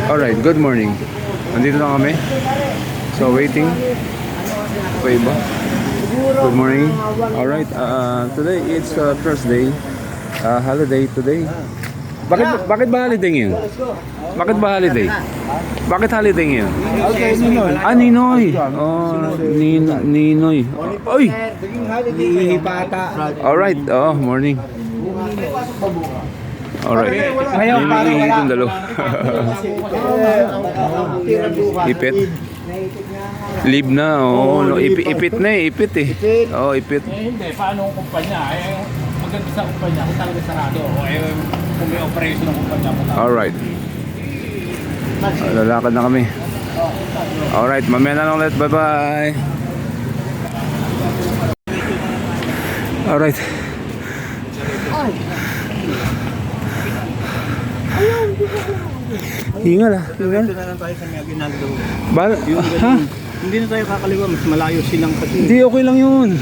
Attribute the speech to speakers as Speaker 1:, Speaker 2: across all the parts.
Speaker 1: Alright, good morning. Nandito na kami. So, waiting. Okay ba? Good morning. Alright, today it's Thursday. Holiday today. Bakit ba holiday ngayon? Bakit ba holiday? Bakit holiday ngayon? Ninoy. Oh, Ninoy. Oy! Alright, morning. Alright. Ninoy itong dalo. Ipit. Leave na. No, ipit na eh. Ipit eh. Ipit.
Speaker 2: Hindi. Paano ang kumpanya? Maganda sa kumpanya. Kung talaga sarado. Kung may operation ng kumpanya mo. Alright.
Speaker 1: Lalakad na kami. Alright, mamaya na lang ulit. Bye-bye. Alright. Hingal ah. Hingal.
Speaker 3: Dito na lang tayo sa may Aguinaldo.
Speaker 1: Ha?
Speaker 3: Hindi na tayo kakaliwa. Mas malayo silang kasi.
Speaker 1: Hindi, okay lang yun.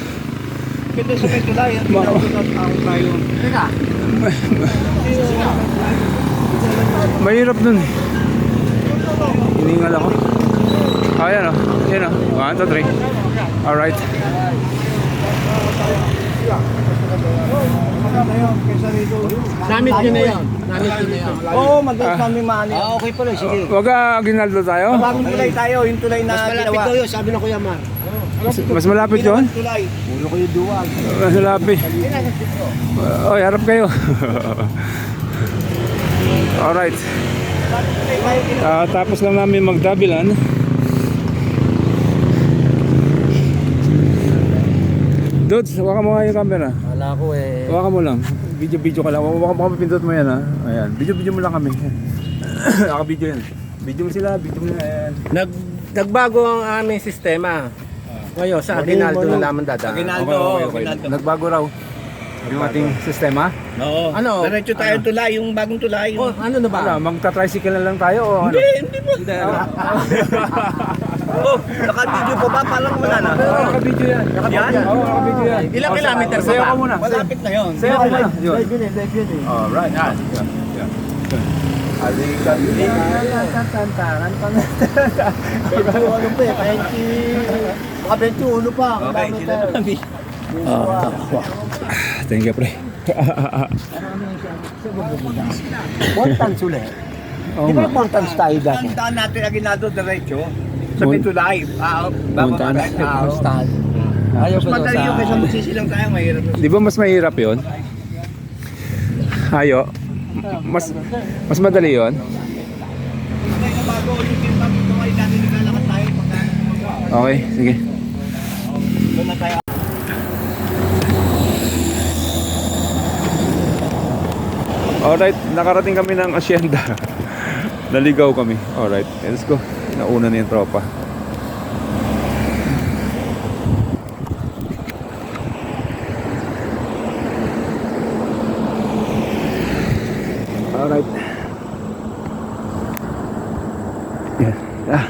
Speaker 3: Kita sa may tulay. Tayo. Teka.
Speaker 1: Mahirap dun. Hiningal ako. Ayan o. Ayan o. 1, 2, 3. Alright.
Speaker 3: Namit nyo na yan. Namit nyo na yan. Oo, madalas namin maano yan. Okay pala, sige.
Speaker 1: Wag ka Aguinaldo tayo?
Speaker 3: Bagong tulay tayo, yung tulay na ginawa. Mas malapit daw yun, sabi na Kuya Mar.
Speaker 1: Mas malapit yun?
Speaker 3: Tulay. Ulo ko yung duwag.
Speaker 1: Mas malapit. Oy, harap kayo. Alright. Tapos lang namin magdabilan. Dudes, hawakan mo nga yung camera.
Speaker 3: Wala ko eh.
Speaker 1: Hawakan mo lang. Video ka lang. Hawakan mo, pindot mo yan ha. Ayan. Video mo lang kami. Naka-video yan. Video mo sila. Video mo na yan.
Speaker 4: Nagbago ang aming sistema. Ngayon, sa Aguinaldo na naman dadaan.
Speaker 1: Okay. Nagbago raw yung ating sistema.
Speaker 3: Oo.
Speaker 4: Ano?
Speaker 3: Diretso tayo tulay, yung bagong tulay.
Speaker 4: Oh, ano na ba?
Speaker 1: Magta-tricycle na lang tayo o ano?
Speaker 3: Hindi mo. Oh, naka-video pa ba? Parang wala na.
Speaker 1: Naka-video yan.
Speaker 3: Yan?
Speaker 1: Oo, naka-video yan.
Speaker 4: Ilang kilometer pa
Speaker 1: Sayo
Speaker 4: ba?
Speaker 1: ka muna.
Speaker 3: Malapit na yun.
Speaker 1: Sayo ka muna. Yun.
Speaker 3: Live yun eh.
Speaker 1: Alright. Yan. Alikat.
Speaker 4: Tantangan pa na.
Speaker 3: 21 pa eh. 20. Baka 21 pa.
Speaker 1: Okay, sila kami. Thank you, pre.
Speaker 3: Montans ulit. Di ba montans tayo dati? Ang daan natin Aguinaldo diretso. Sa Pitulay.
Speaker 1: Montans.
Speaker 4: Ayaw
Speaker 3: Mas
Speaker 4: ko
Speaker 3: madali yung kaysa magsisilang tayo. Mahirap.
Speaker 1: Di ba mas mahirap yun? Ayo. Mas madali yun?
Speaker 3: Bago ulit yung pagkakay natin naglalakad tayo.
Speaker 1: Okay, sige.
Speaker 3: Doon na tayo.
Speaker 1: Alright, nakarating kami ng asyenda. Naligaw kami. Alright, let's go. Nauna na yung tropa. Alright. Yeah. Yeah.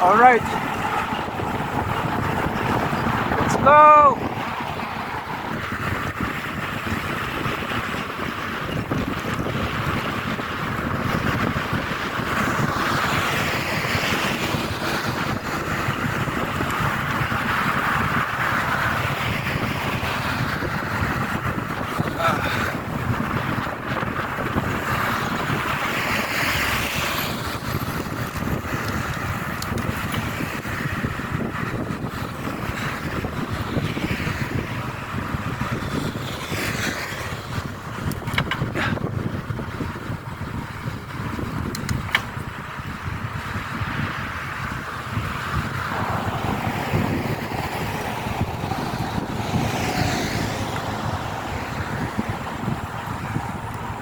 Speaker 1: All right. Let's go.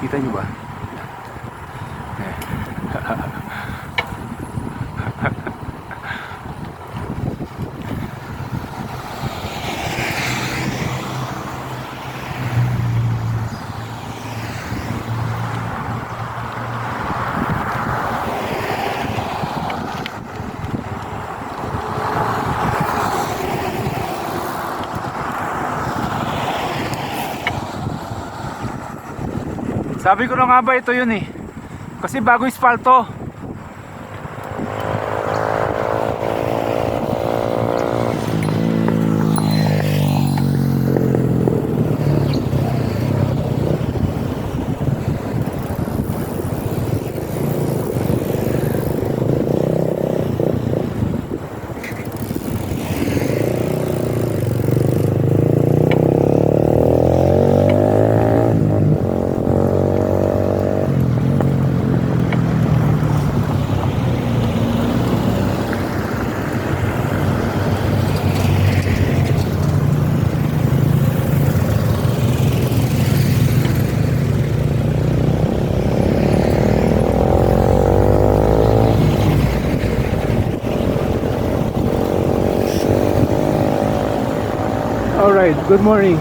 Speaker 1: Kita nyo ba? Sabi ko na nga ba ito yun eh. Kasi bago espalto. Alright, good morning.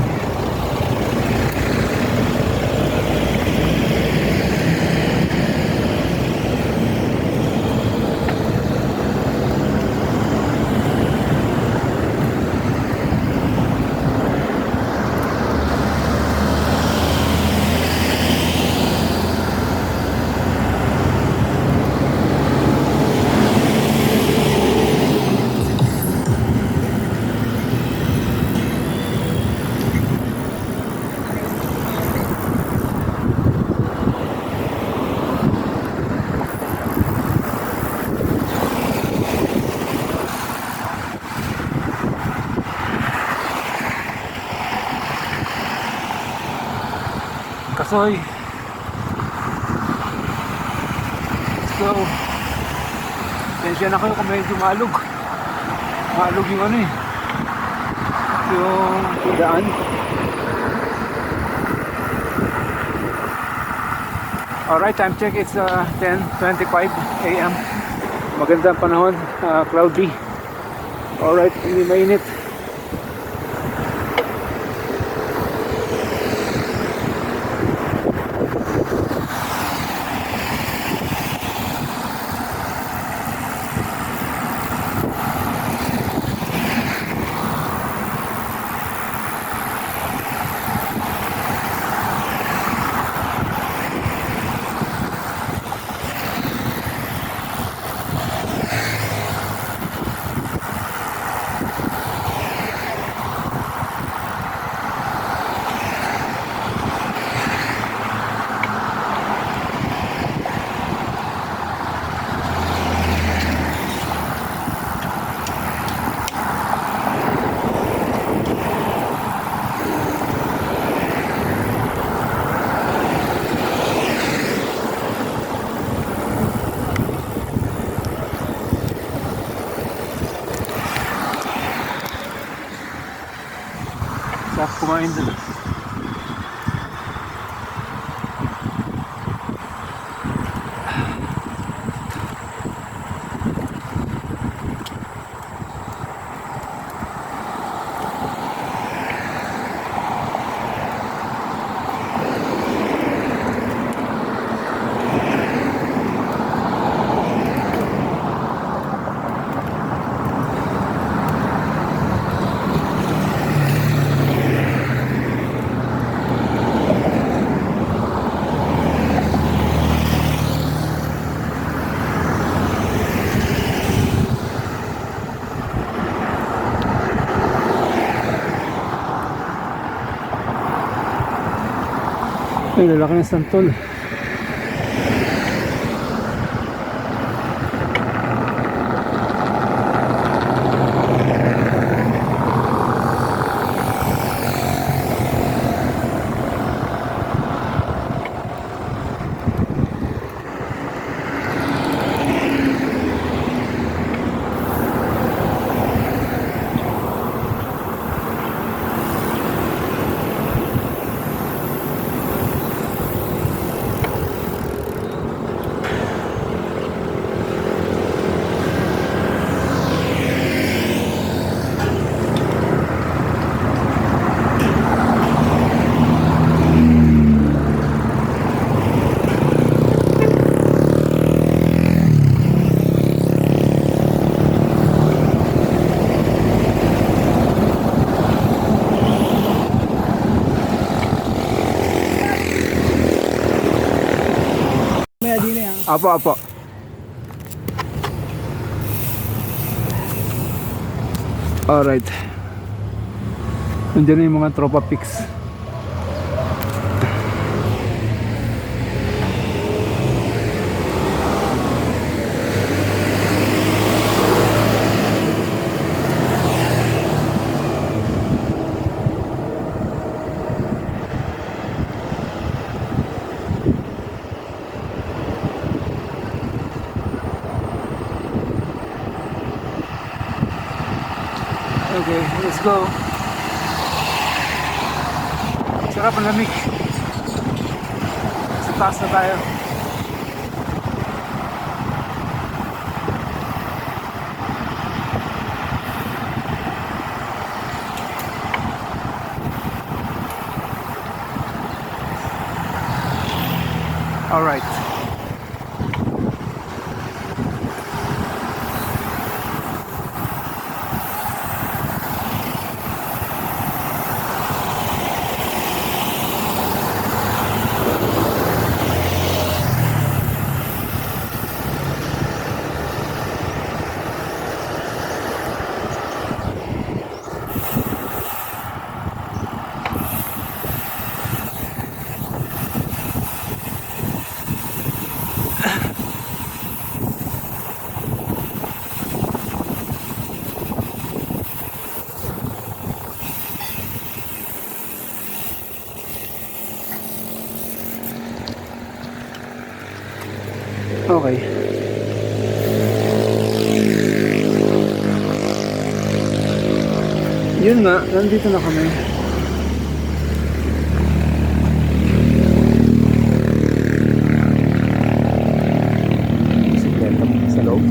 Speaker 1: Kasoy. So, tensya na kayo kung medyo malog. Malog yung ano eh. Yung daan. Alright, time check. It's 10:25 AM. Magandang panahon. Cloudy. Alright, hindi mainit. Sarap kumain dun. Ay, lalaki ng santol. Apo, apo. Alright. Nandiyan na yung mga tropa pics. Okay, let's go. Sarap ang lamig. Sa taas na tayo. Alright. Okay. Yun nga, nandito na kami. Bisikleta mo sa loob.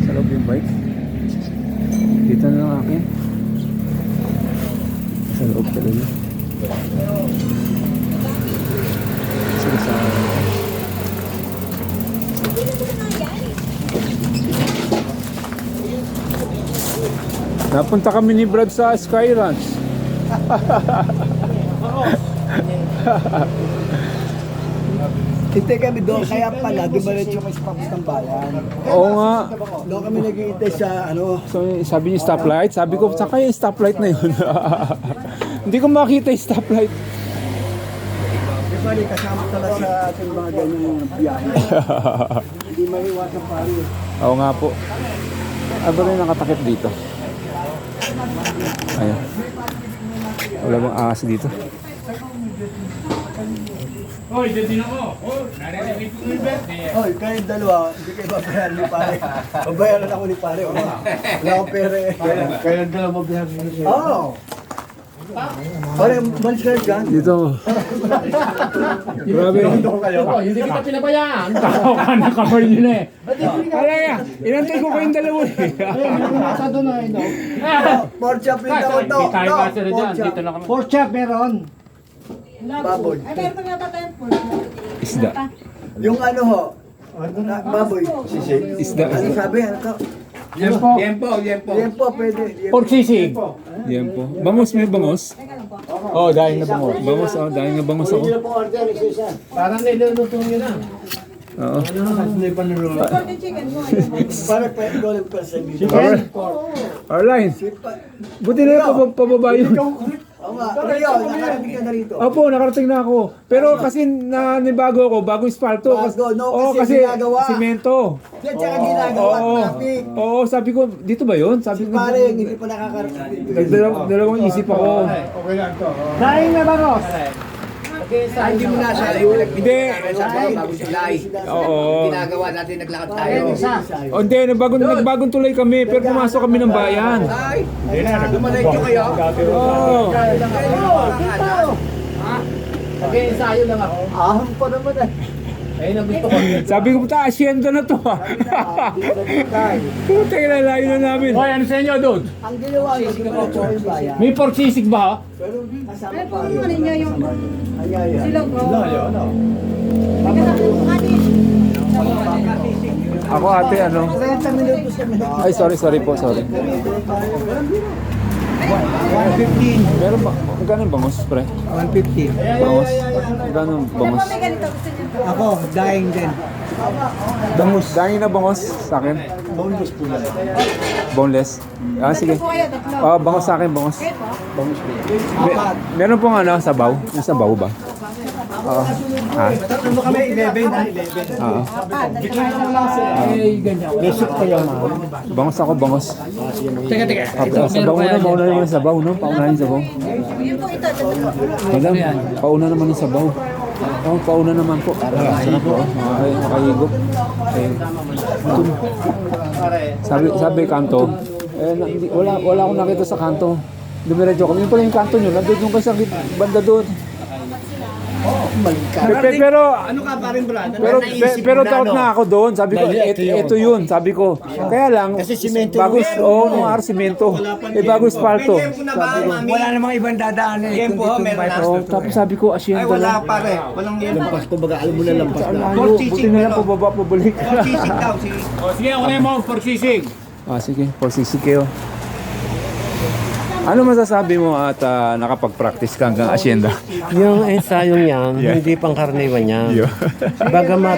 Speaker 1: Sa loob yung bike. Dito na lang akin. Sa loob talaga. Sige sa napunta kami ni Brad sa Sky Ranch.
Speaker 3: Hintay kami doon, kaya pala, dumaretso kami sa Pampus ng Bayan.
Speaker 1: Oo nga.
Speaker 3: Doon kami nag-iintay sa,
Speaker 1: So, sabi niyo stoplight. Sabi ko, saka yung stoplight na yun. Hindi ko makita yung stoplight.
Speaker 3: di ba, kasama talaga sa ating mga ganyang biyahe. Hindi maiwasan pari.
Speaker 1: Oo nga po. Ano rin nakatakip dito? Ayan. Wala bang ahas dito?
Speaker 2: Hoy, dyan din ako. Oh, narinig ko yung birthday.
Speaker 3: Hoy, kayong dalawa, hindi kayo babayaran ni pare. Babayaran ako ni pare. Wala akong pera eh. Kayong dalawa babayaran ni pare. Oo. Pare, malis kayo dyan.
Speaker 1: Dito. Grabe.
Speaker 4: Hindi kita pinabayaan.
Speaker 2: Tao ka na cover nyo na eh.
Speaker 1: Wala ya. Inantay ko kayong dalawa eh.
Speaker 3: Pork chop yung tawag to.
Speaker 2: Hindi tayo kasi na dyan. Dito na kami.
Speaker 3: Pork chop meron. Baboy.
Speaker 5: Ay, meron pa nga ba tayong pork?
Speaker 1: Isda.
Speaker 3: Yung ano ho, baboy.
Speaker 1: Isda.
Speaker 3: Ano sabi? Ano to?
Speaker 2: Yempo.
Speaker 3: Yan po, pwede. Yan
Speaker 2: Pork sisig.
Speaker 1: Yan po. Bangus, may bangus? Oo, dahil na bangus. Bangus, dahil na bangus ako.
Speaker 4: Parang niluluto nyo na.
Speaker 1: Oo.
Speaker 5: Pork and chicken mo.
Speaker 3: Para pa golden percent.
Speaker 1: Arline, buti na yung pababa yun.
Speaker 3: Oo nga. Rio, nakarating ka na rito.
Speaker 1: Opo, nakarating na ako. Pero kasi nanibago ako, bagong spalto.
Speaker 3: Bago, no,
Speaker 1: Oo,
Speaker 3: kasi
Speaker 1: kasi
Speaker 3: ginagawa.
Speaker 1: simento.
Speaker 3: Yan tsaka ginagawa
Speaker 1: Oo.
Speaker 3: traffic.
Speaker 1: Oo, sabi ko, dito ba yun? Sabi
Speaker 3: Si
Speaker 1: ko,
Speaker 3: pare, hindi pa nakakarating dito.
Speaker 1: dalawang isip ako.
Speaker 3: Daing na ba, Ross?
Speaker 6: Hindi mo na siya
Speaker 1: Hindi.
Speaker 6: bagong tulay.
Speaker 1: Oo.
Speaker 6: Ginagawa natin, naglakad tayo.
Speaker 1: O, hindi, nagbagong tulay kami, pero pumasok kami ng bayan.
Speaker 6: Ay, lumalayto kayo.
Speaker 1: Oo.
Speaker 4: Nag-ensayo lang ako.
Speaker 3: Aham pa naman eh.
Speaker 4: Ayun ang gusto ko.
Speaker 1: Sabi ko, asyenda na to ha. Puta, ilalayo na namin.
Speaker 2: Hoy, ano sa inyo, dude?
Speaker 3: Ang ginawa niya, dumaretso yung bayan.
Speaker 2: May pork sisig ba?
Speaker 3: Pero kasama
Speaker 5: Ay,
Speaker 3: pa
Speaker 5: kung ano ninyo yung
Speaker 3: Ayaya.
Speaker 5: silog ko. May kasama yung kanin.
Speaker 1: Ako ate, ano?
Speaker 3: 30 minutos kami.
Speaker 1: Ay, sorry po, sorry.
Speaker 3: 115.
Speaker 1: Meron ba? Magkano yung bangos, pre?
Speaker 3: 150.
Speaker 1: Bangos? Magkano yung bangos?
Speaker 5: May ganito, gusto niyo to.
Speaker 3: Ako, dying din. Bangus.
Speaker 1: Dahil na bangos sa akin.
Speaker 3: Boneless po lang.
Speaker 1: Boneless. Ah, sige.
Speaker 5: Tatlo po kayo, tatlo.
Speaker 1: Ah, bangos sa akin, bangos.
Speaker 5: Okay po.
Speaker 1: Meron pong ano, sabaw? Yung sabaw ba? Oo. Ha?
Speaker 3: Tatlo mo kami, 11 na 11.
Speaker 1: Oo.
Speaker 5: Apat, tatlo.
Speaker 3: May soup kayo, ma'am.
Speaker 1: Bangos ako, bangos.
Speaker 4: Teka.
Speaker 1: Sabaw na, mauna naman yung sabaw, no? Pauna yung sabaw.
Speaker 5: Yun po ito, tatlo po.
Speaker 1: Madam, pauna naman yung sabaw. Oo, pauna naman po. Sarap po. Makahigop. Sabi kanto, wala akong nakita sa kanto. Dumiretso kami. Yun pala yung kanto nyo. Nandun yung kasang banda doon. Pero
Speaker 3: Ano ka pa rin, Brad?
Speaker 1: pero takot na ako doon. Sabi ko, ito yun. Sabi ko, kaya lang,
Speaker 3: Kasi simento
Speaker 1: bago,
Speaker 3: yun.
Speaker 1: nung araw simento. Bago espalto.
Speaker 3: Wala namang ibang dadaan eh. Game po, meron na.
Speaker 1: Oh, tapos sabi ko, asyenda lang.
Speaker 3: pare. Walang lampas. Kumbaga, alam mo na lampas na.
Speaker 1: Buti na lang pababa, pabalik.
Speaker 3: Sisig daw,
Speaker 2: O sige, ako na yung mga forsisig.
Speaker 1: Sige, 460 kayo. Ano masasabi mo at nakapag-practice ka hanggang asyenda?
Speaker 4: Yung ensayong yan, hindi pang karaniwan yan. Bagamat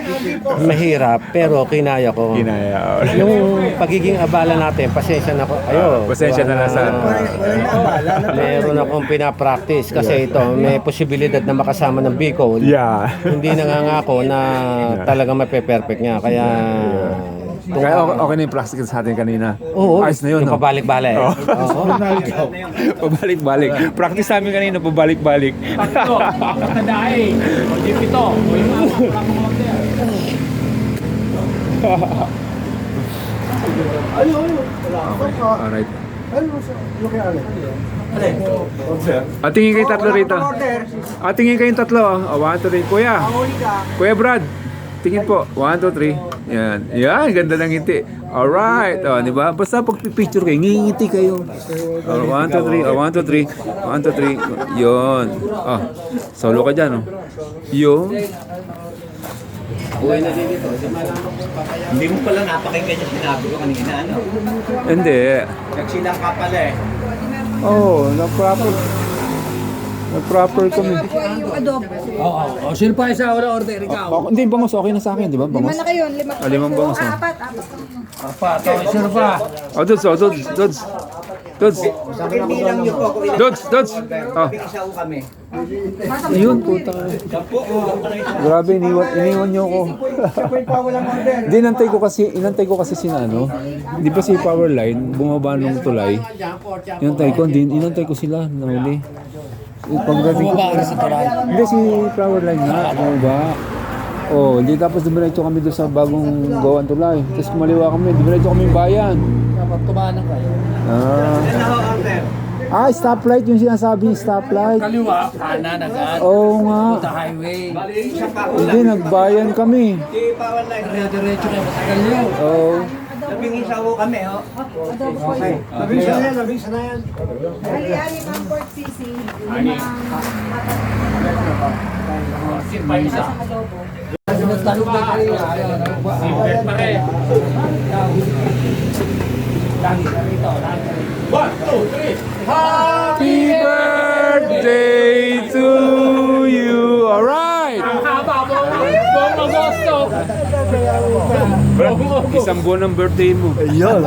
Speaker 4: mahirap, pero kinaya ko.
Speaker 1: Kinaya.
Speaker 4: Yung pagiging abala natin, pasensya na ko.
Speaker 1: Pasensya na nasa.
Speaker 4: Meron akong pinapractice kasi ito, may posibilidad na makasama ng Bicol.
Speaker 1: Yeah.
Speaker 4: Hindi nangangako na talagang mape-perfect niya. Kaya
Speaker 1: Kaya okay na yung practice sa atin kanina.
Speaker 4: oo,
Speaker 1: Ayos na yun,
Speaker 4: yung
Speaker 1: no?
Speaker 4: pabalik-balik. Oo.
Speaker 1: Pabalik-balik. Practice namin kanina, pabalik-balik.
Speaker 2: Tatlo, nakadae. O di pito. O yung mga parang mga order.
Speaker 1: Alright. Tingin kayo tatlo rito. Tingin kayong tatlo. 1, 2, 3. Kuya Brad. Tingin po. 1, 2, 3. Yan. Yan. Ganda ng ngiti. Alright. Di ba? Basta pag picture kayo, ngingiti kayo. 1, 2, 3. 1, 2, 3. 1, 2, 3. Yun. Solo ka dyan. Yun.
Speaker 6: Hindi mo pala napakinggan yung sinabi ko kanina, ano?
Speaker 1: Hindi.
Speaker 6: Nagsilang ka pala eh.
Speaker 1: Oh, nag-proper kami.
Speaker 5: Dalawa po yung adobo.
Speaker 2: O sino pa isa wala order? Ikaw.
Speaker 1: Hindi, bangos. Okay na sa akin, di ba?
Speaker 5: Lima
Speaker 1: Bangos.
Speaker 5: na kayo, lima.
Speaker 1: Limang bangos, oh.
Speaker 5: Apat.
Speaker 2: Sino pa?
Speaker 1: Dods.
Speaker 6: Bilang niyo po ako
Speaker 1: Dods.
Speaker 6: isa ko kami.
Speaker 1: Ayun, puta. Grabe, iniwan niyo ako. Hindi, inantay ko kasi ano. Di ba si Powerline, bumaba nung tulay. Inantay ko sila, nahuli. Pagdating ko hindi, si Powerline nga, bumaba. Hindi, tapos dumiretso kami doon sa bagong gawan tulay. Tapos kumaliwa kami, dumiretso kami yung bayan.
Speaker 2: Dapat tumanan kayo.
Speaker 1: Stoplight yung sinasabi, stoplight.
Speaker 2: Kaliwa, kanan agad.
Speaker 1: Oo nga.
Speaker 2: Sa highway.
Speaker 1: Hindi, nagbayan kami.
Speaker 2: Diretso kayo, matagal yun.
Speaker 1: Oo.
Speaker 6: Labing isa ko kami, oh.
Speaker 5: Adobo po yun.
Speaker 3: Labing sana yan.
Speaker 5: Ali-ali ng pork sisig.
Speaker 2: Ani. Sino pa isa?
Speaker 5: Adobo.
Speaker 2: Simple pa rin. 1, 2, 3.
Speaker 1: Happy birthday to you. Alright.
Speaker 2: Ang haba mo. Buong Agosto.
Speaker 1: Isang buwan ng birthday mo.
Speaker 3: Ayun.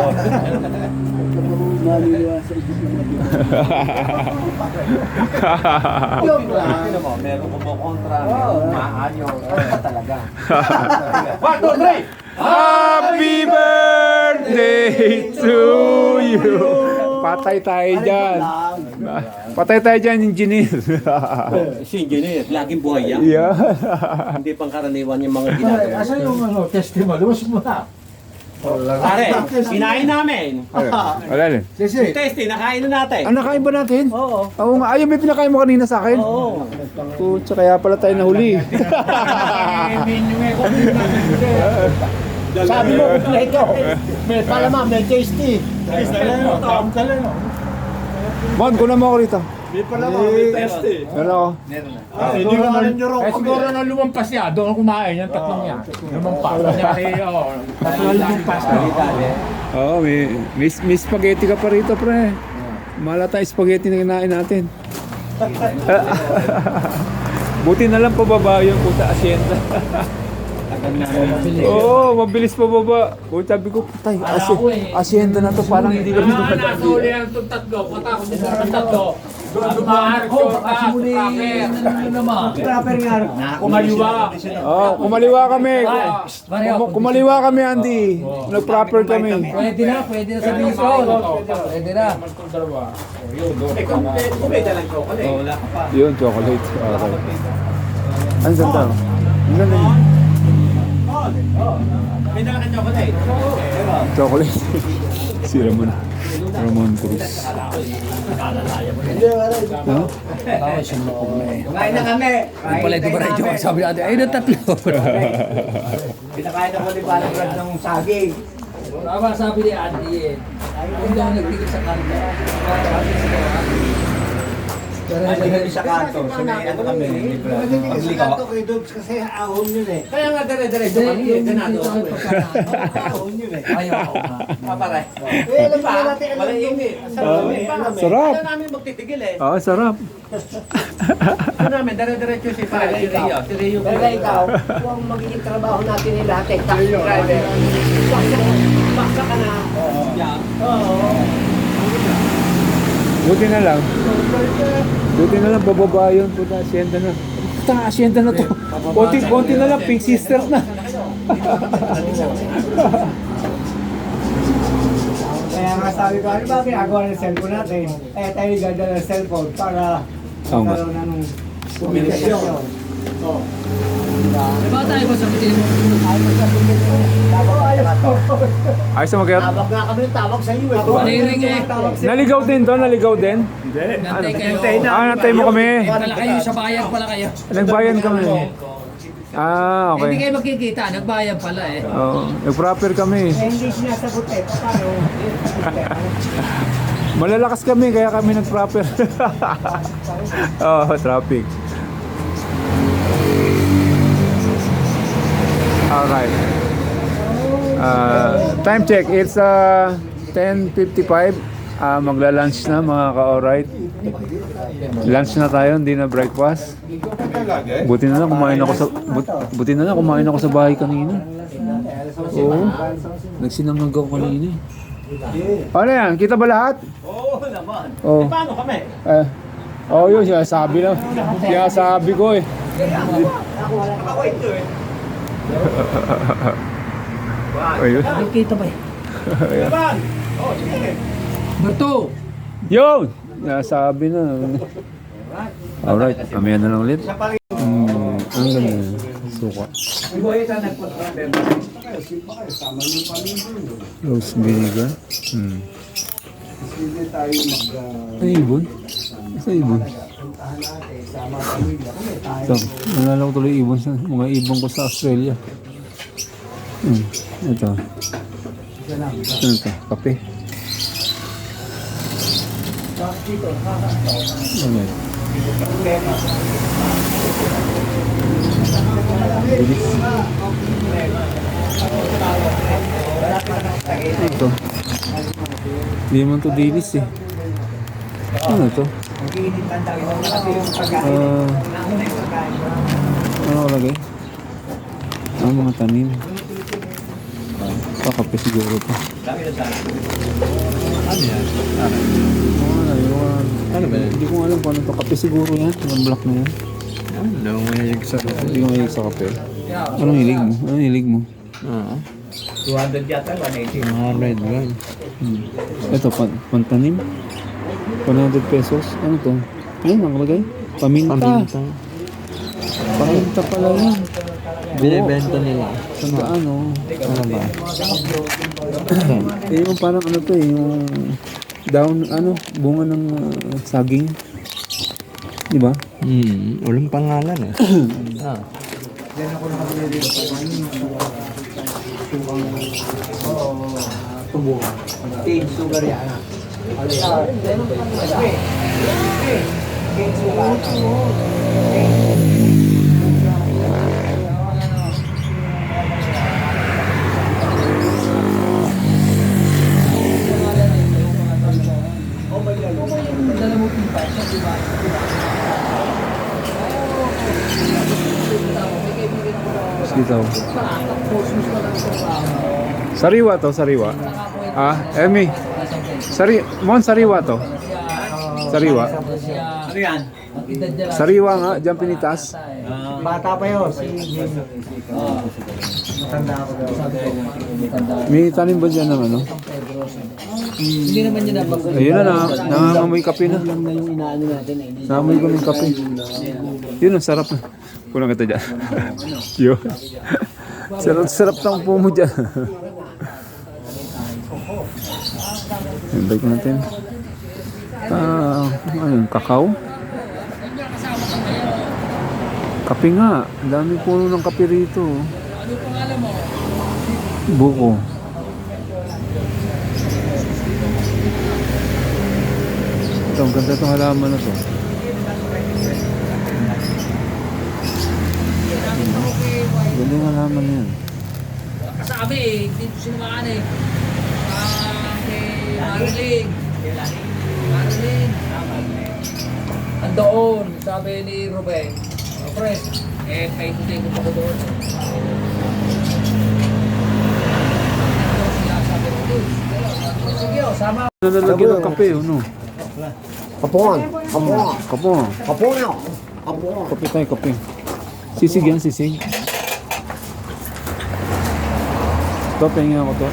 Speaker 6: Meron ko mo kontra. Maayo. Talaga.
Speaker 2: 1, 2, 3.
Speaker 1: Happy birthday to you. Patay tayo dyan. Patay tayo dyan, engineer.
Speaker 6: Si engineer, laging buhay yan.
Speaker 1: Yeah.
Speaker 6: Hindi pang karaniwan yung mga ginagawa.
Speaker 3: Asa yung testimony? Lumas mo na.
Speaker 6: Pare, kinain namin.
Speaker 1: Wala rin.
Speaker 3: Sisi.
Speaker 6: Testing, nakain na natin.
Speaker 1: Nakain ba natin?
Speaker 6: Oo.
Speaker 1: Oo nga. Ayun, may pinakain mo kanina sa akin.
Speaker 6: Oo.
Speaker 1: Putsa, kaya pala tayo nahuli.
Speaker 3: Sabi mo, kompleto. May palaman, may tasty.
Speaker 1: Mon, kunan mo ako rito.
Speaker 3: May palaman, may tasty.
Speaker 1: Meron ako.
Speaker 3: Hindi ko na rin
Speaker 2: Eh siguro na lumampas niya, doon kumain yan, tatlong yan. Lumampas. Kunyari, tatlong lumampas.
Speaker 1: Oo, may spaghetti ka pa rito, pre. Malata spaghetti na kinain natin. Buti na lang pababa yung puta asyenda. Oo, mabilis pababa. O sabi ko, putay, asyenda na to, parang hindi kami
Speaker 2: Nakahuli ang itong tatlo. Punta ako sa tatlo. Dumaan ko,
Speaker 3: Trapper nga.
Speaker 2: kumaliwa.
Speaker 1: Oh, kumaliwa kami. Kumaliwa kami, Andy. Nag-proper kami.
Speaker 5: Pwede na sabihin ko. Pwede na.
Speaker 6: Kung may dalang chocolate, wala ka pa.
Speaker 1: Yun, chocolate. Okay. Ang ganda. Ang ganda niya.
Speaker 6: May dalang ka chocolate.
Speaker 1: Chocolate. Si Ramon Cruz. Ha?
Speaker 6: Kumain na kami.
Speaker 5: Yung pala ito ba rin yung sabi natin, ayun ang tatlo.
Speaker 6: Pinakain ako ni Palang Brad ng saging.
Speaker 5: Tama sabi ni Andy eh. Hindi daw nagtigil sa kanta.
Speaker 6: Hindi sa kanto. So may ano kami. Paglikaw.
Speaker 5: Kaya nga dire-diretso kami. Ganado ako eh. Ayaw ako nga.
Speaker 6: Paparay. Alam ba natin wala ini.
Speaker 1: Sarap.
Speaker 6: Ayaw namin magtitigil eh.
Speaker 1: Ah, sarap.
Speaker 6: Ano namin, dire-diretso si Palang. Si Rio. Si Rio.
Speaker 3: Pero ikaw, kung magiging trabaho natin ni lahat, taxi driver. Baksa ka na.
Speaker 1: Buti na lang. Buti na lang, bababa yun. Puta, asyenda na. Puta, asyenda na to. Konti na lang, Pink Sister na.
Speaker 3: Kaya nga sabi ko, ano ba ginagawa ng cellphone natin? Eh, tayo ganda ng cellphone para
Speaker 1: Oo nga.
Speaker 3: magkaroon na ng komunikasyon.
Speaker 5: Diba tayo ba sabihin mo?
Speaker 1: Ayos na mag-out.
Speaker 3: Tawag nga kami, tawag sa iyo eh.
Speaker 5: Paniring eh.
Speaker 1: Naligaw din to, naligaw din.
Speaker 5: Nantay kayo.
Speaker 1: Nantay mo kami.
Speaker 5: Pala kayo, sa bayan pala kayo.
Speaker 1: Nagbayan kami. Ah,
Speaker 5: Hindi
Speaker 1: okay.
Speaker 5: kayo magkikita, nagbayan pala eh.
Speaker 1: Oo, nag-proper kami.
Speaker 3: Eh, hindi sinasagot eh. Paano?
Speaker 1: Malalakas kami, kaya kami nag-proper. Oo, traffic. Alright. Time check, it's 10:55. Magla-lunch na mga ka-alright. Lunch na tayo, hindi na breakfast. Buti na lang kumain ako sa buti na lang kumain ako sa bahay kanina. Oo. Nagsinangag ako kanina. Ano yan? Kita ba lahat?
Speaker 6: Oo naman.
Speaker 1: Oo.
Speaker 6: Paano kami?
Speaker 1: Yun, sinasabi lang. Sinasabi ko eh.
Speaker 6: Ako ito eh.
Speaker 1: Ayun.
Speaker 5: Nakikita ba eh?
Speaker 6: Laban! Oh, sige.
Speaker 5: Berto!
Speaker 1: Yun! Sinasabi na. Alright, mamaya na lang ulit. Ang ganda. Suka. Rose vinegar. Ay, ibon? Sa ibon? Ito, nalala ko tuloy ibon sa mga ibon ko sa Australia. Ito. Ano ito? Kape. Ano ito? Bilis. Ito. Hindi man to dilis eh. Ano ito? Ano lagay? Ang mga tanim. Kape siguro pa. Ano ba yan? Hindi ko alam kung ano to. Kape siguro yan. Yung black na yan.
Speaker 4: Ano, mahilig sa
Speaker 1: Hindi ko mahilig sa kape. Anong hilig mo? Anong hilig mo?
Speaker 6: 200 yata, 180.
Speaker 4: mga red wine.
Speaker 1: Ito, pantanim. 100 pesos. Ano to? Ayun, nakalagay. Paminta.
Speaker 4: Paminta.
Speaker 1: Paminta pala yan.
Speaker 4: Binibenta nila.
Speaker 1: Sa ano?
Speaker 4: Ano ba?
Speaker 1: Yung parang ano to eh, yung down, ano, bunga ng saging. Di ba?
Speaker 4: Walang pangalan eh.
Speaker 3: Teen sugar yan.
Speaker 1: Sitaw. Sariwa to, sariwa. Ah, Emi. Sariwa to. Sariwa.
Speaker 6: Ano yan?
Speaker 1: Sariwa nga, dyan pinitas.
Speaker 3: Bata pa yun. Matanda ako daw.
Speaker 1: May tanim ba dyan ng ano?
Speaker 5: Hindi naman yun ang
Speaker 1: Ayun na, nangangamoy kape na.
Speaker 3: Alam na yung inaano natin eh.
Speaker 1: Nangangamoy ko ng kape. Yun, ang sarap na. Kulang kita dyan. Yun. Sarap ng upo mo dyan. Balik natin. Ano, kakao? Kape nga. Ang daming puno ng kape rito.
Speaker 5: Ano pangalan mo?
Speaker 1: Buko. Ito, ang ganda itong halaman na to. Ganda yung halaman na yan.
Speaker 5: Kasabi eh, dito sinamaan eh. Kay Marilyn. Marilyn. Andoon, sabi ni Ruben. Pre, may hindi ko pa ko doon. Sige, sama.
Speaker 1: Nalalagyan ng kape, ano?
Speaker 3: Kapungan. Kapungan.
Speaker 1: Kapo.
Speaker 3: Kapungan. Kapungan.
Speaker 1: Kape tayo, kape. Sisig yan, sisig. Ito, pengen ako to.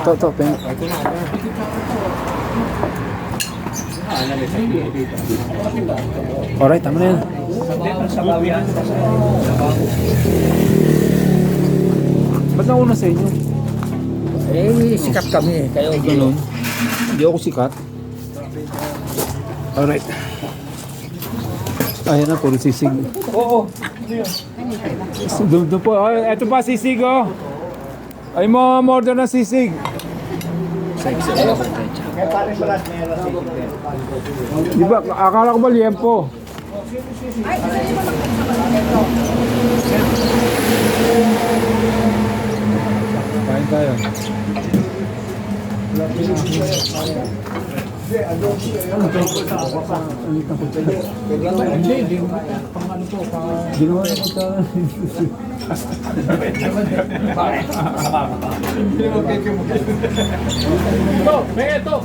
Speaker 1: Ito, pengen. Alright, tama na yan. Ba't nauna sa inyo?
Speaker 5: Eh, sikat kami eh. Kayo
Speaker 1: Ganun. Hindi ako sikat. Alright. Ayan na, puro sisig.
Speaker 2: Oo.
Speaker 1: Doon po. Ay, ito pa sisig, oh. Ay mo, order na sisig. Di ba, akala ko ba liempo? Kain tayo. Ginawa na kutsara.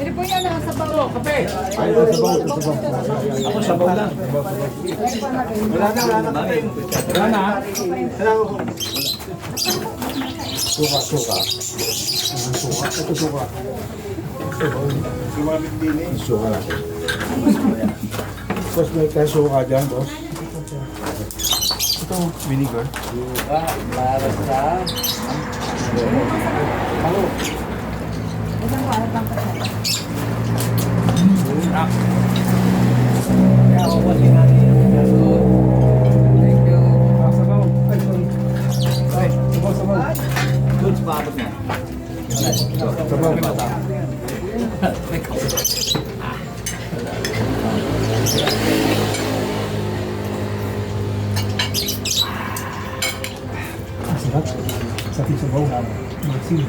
Speaker 7: Pwede po yan, nasa bawo. Kape.
Speaker 2: Ako sabaw lang. Wala na.
Speaker 3: Boss, may kasuka dyan, boss.
Speaker 1: Ito, vinegar.
Speaker 5: Thank you.
Speaker 1: Sabaw. Ay, sorry. Ay, sabaw.
Speaker 6: Doon sa paabot na.
Speaker 1: Sabaw. Sarap. Sa sabaw. Maxim.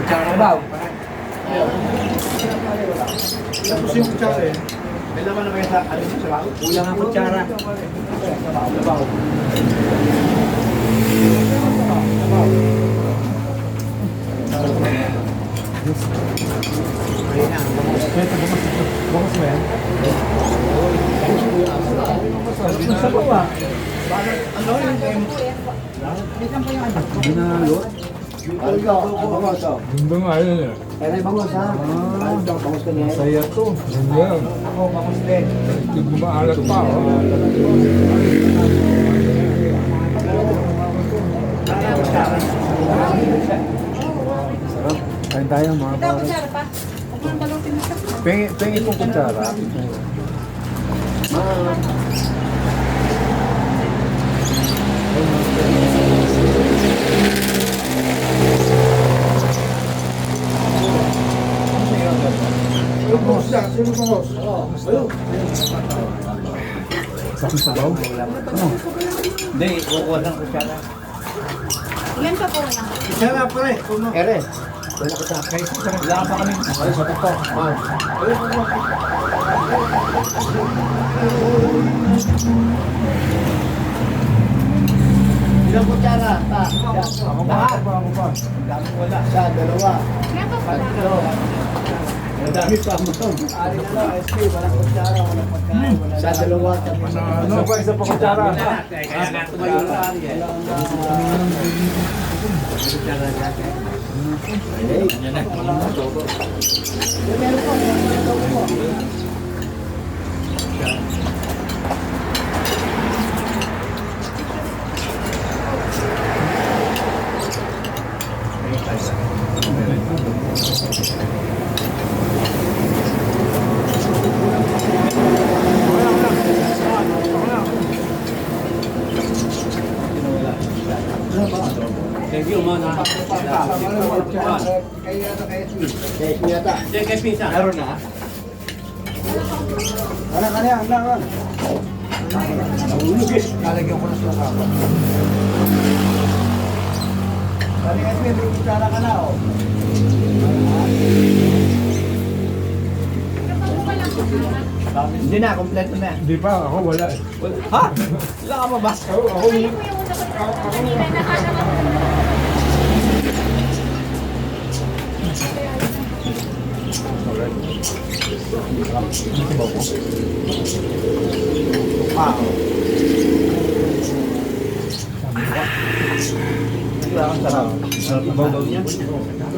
Speaker 5: Sabaw.
Speaker 3: Tapos yung kutsara eh. May laman naman sa ano sa bago? Kulang ang kutsara.
Speaker 1: Bukas mo yan?
Speaker 3: Sabaw ah.
Speaker 1: Ginalo?
Speaker 2: Hindi nga yun eh.
Speaker 3: Kaya bangos ha. Bangos ka niya.
Speaker 2: Saya to. Hindi yan.
Speaker 3: Ako, bangos din.
Speaker 2: Hindi gumaalat pa.
Speaker 1: Sarap. Kain tayo mga
Speaker 7: Ito,
Speaker 1: pare.
Speaker 7: kutsara pa. Huwag mo nang balutin na sa
Speaker 1: Pengi pong kutsara. Sakit sabaw?
Speaker 6: Hindi, kukuha ng kutsara.
Speaker 7: Yan pa po lang.
Speaker 3: Kutsara pare. Ere.
Speaker 2: Wala ka pa kami. Ay, sa toko.
Speaker 3: Ilang kutsara? Lahat. Isa, dalawa. Tatlo. Madami pa mo. Ari na lang, SP, walang kutsara, walang pagkain. Isa, dalawa, tatlo.
Speaker 1: Isa pa kutsara.
Speaker 2: Kaya nga tumayo na.
Speaker 5: Thank you, man.
Speaker 3: Kaya yata.
Speaker 5: Kay Pinsan.
Speaker 2: Meron na.
Speaker 3: Anak. Lalagyan ko na sa kapal. Bali, SP, may kutsara ka na, oh.
Speaker 6: Hindi na, kompleto na.
Speaker 1: Hindi pa, ako wala eh.
Speaker 6: Ha? Wala ka pa ba?
Speaker 7: Ayun po yung kanina nahanap ako.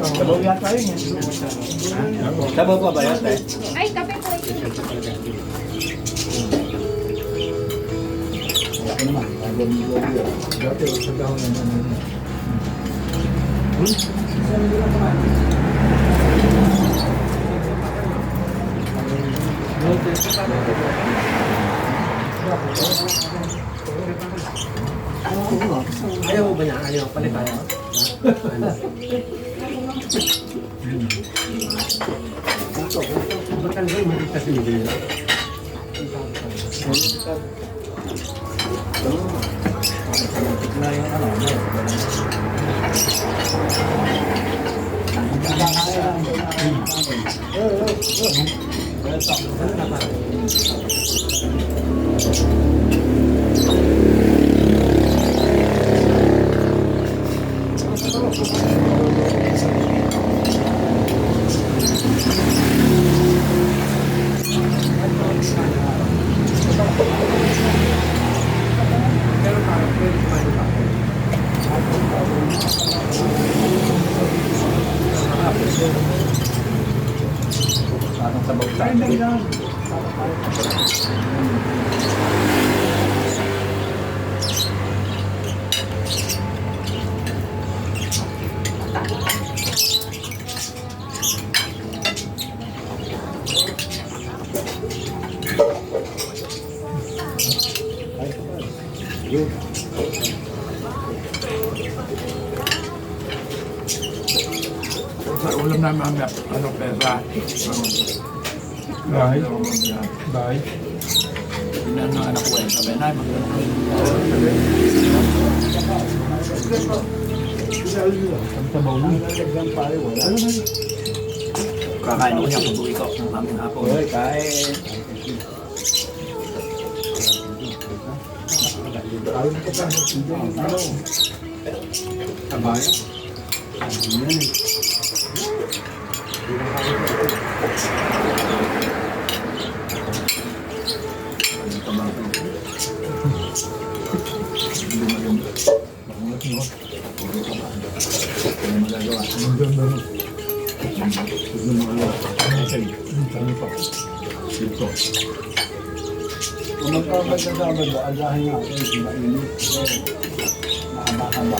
Speaker 6: Sabaw yata yun yan. Sabaw pa ba yun, te?
Speaker 7: Ay, kape po ito.
Speaker 5: Ayaw mo ba niya? Ayaw, palitan. Batanggal, malitas yung video.
Speaker 2: Sa ulam namin ang ano, pera.
Speaker 1: Bye. Bye.
Speaker 2: Tingnan ng anak ko eh. Sabi na, kakain ko niya kung buwi ko ng aming hapon.
Speaker 6: Uy, kain.
Speaker 1: Abaya.
Speaker 3: Kung magpapagkasabad ba, agahin nga ako, hindi mainit. Mahaba-haba.